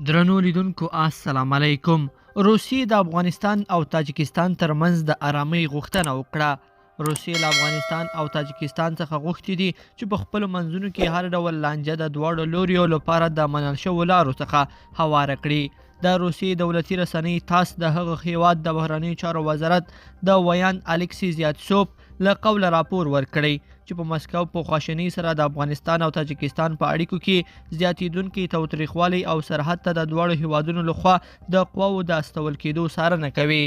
درنو لیدونکو السلام علیکم. روسیې د افغانستان او تاجکستان ترمنځ د آرامۍ غوښتنه وکړه. روسیې له افغانستان او تاجکستان څخه غوښتي دي چې په خپلو منځونو کې هر ډول لانجه د دواړو لوریو لپاره د منل شوو لارو څخه هواره کړي. د روسیې دولتي رسنۍ تاس د هغه هیواد د بهرنیو چارو وزارت د ویان الکسی زیاتسوف له قوله راپور ورکړی چې په مسکو په خواشینۍ سره د افغانستان او تاجکستان په اړیکو کې زیاتېدونکي تاوتریخوالی او سرحد ته د دواړو هیوادونو لخوا د قواوو د استول کېدو څارنه کوي.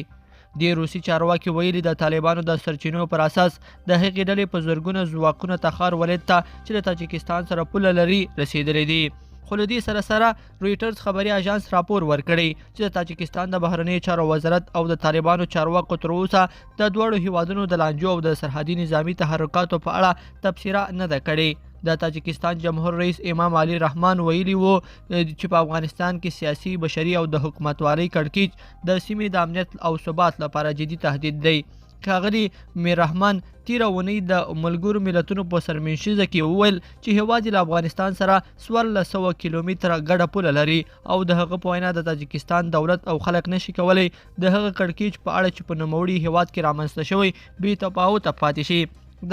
د روسي چارواکي ویلي د طالبانو د سرچینو پر اساس د هغې ډلې په زرګونه ځواکونه تخار ولایت ته چې د تاجکستان سره پوله لري رسېدلي دي. خو له دې سره رویټرز خبري اژانس راپور ورکړی چې د تاجکستان د بهرنیو چارو وزارت او د طالبانو چارواکو تر اوسه د دواړو هیوادونو د لانجو او د سرحدي نظامي تحرکاتو په اړه تبصره نه ده کړې. د تاجکستان جمهور رئیس امام علي رحمان ویلي وو چې په افغانستان کې سیاسي، بشري او د حکومتوالۍ کړکېچ د سیمې د امنیت او ثبات لپاره جدي تهدید دی. ښاغلي میر رحمان تیره اونۍ د ملګرو ملتونو په سرمنشیزه کې وویل چې هیواد له افغانستان سره 1400 کیلومتره ګډه پوله لري او د هغه په وینا د تاجکستان دولت او خلک نشي کولی د هغه کړکېچ په اړه چې په نوموړي هیواد کې رامنځته شوی بې تفاوته پاتې شي.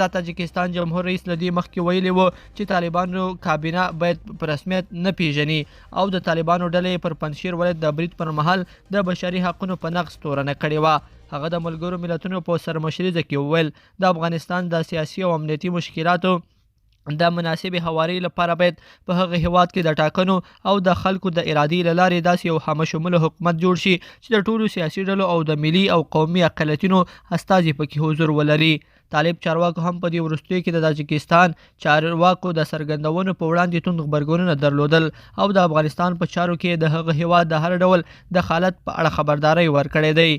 د تاجکستان جمهور رئیس له دې مخکې ویلي وو چې طالبانو کابینه باید په رسمیت نه پیژني او د طالبانو ډلې پر پنجشیر ولایت د برید پر مهال د بشري حقونو په نقض تورنه کړې وه. هغه د ملګرو ملتونو په سرمشریزه کې وویل د افغانستان د سیاسي او امنیتي مشکلاتو د مناسبې هواري لپاره باید په هغه هیواد کې د ټاکنو او د خلکو د ارادې له لارې داسې یو همشموله حکومت جوړ شي چې د ټولو سیاسي ډلو او د ملي او قومي اقلیتونو استازي پکې حضور ولري. طالب چارواکو هم په دې وروستیو کې د تاجکستان چارواکو د څرګندونو په وړاندې توند غبرګونونه درلودل او د افغانستان په چارو کې د هغه هیواد د هر ډول دخالت په اړه خبرداری ورکړی دی.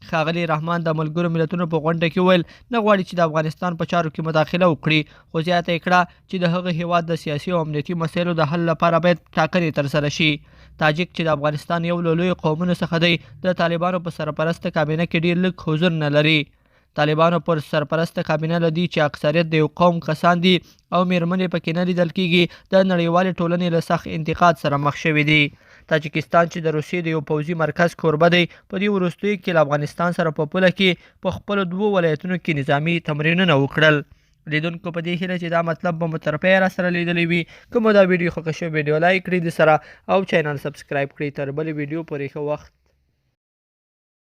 ښاغلي رحمان د ملګرو ملتونو په غونډه کې ویل نه غواړي چې د افغانستان په چارو کې مداخله وکړي، خو زیاته یې کړه چې د هغه هیواد د سیاسي او امنیتي مسایلو د حل لپاره باید ټاکنې ترسره شي. تاجک چې د افغانستان یو له لویو قومونو څخه دی د طالبانو په سرپرسته کابینه کې ډېر لږ حضور نه لري. طالبانو پر سرپرسته کابینه لدی چې اکثریت د یو قوم کسان دي او میرمنې پکې نه لیدل کیږي د نړیوالې ټولنې له سخت انتقاد سره مخ شوي دي. تاجکستان چې د روسیې د یو پوځي مرکز کوربه دی په دې وروستیو کې له افغانستان سره په پوله کې په خپلو 2 ولایتونو کې نظامي تمرینونه وکړل. لیدونکو په دې هیله چې دا مطلب به مو تر پایه راسره لیدلی وي. که مو دا ویډیو خوښه شوې ویډیو لایک کړئ د سره او چینل سبسکرایب کړئ. تر بلې ویډیو پورې ښه وخت.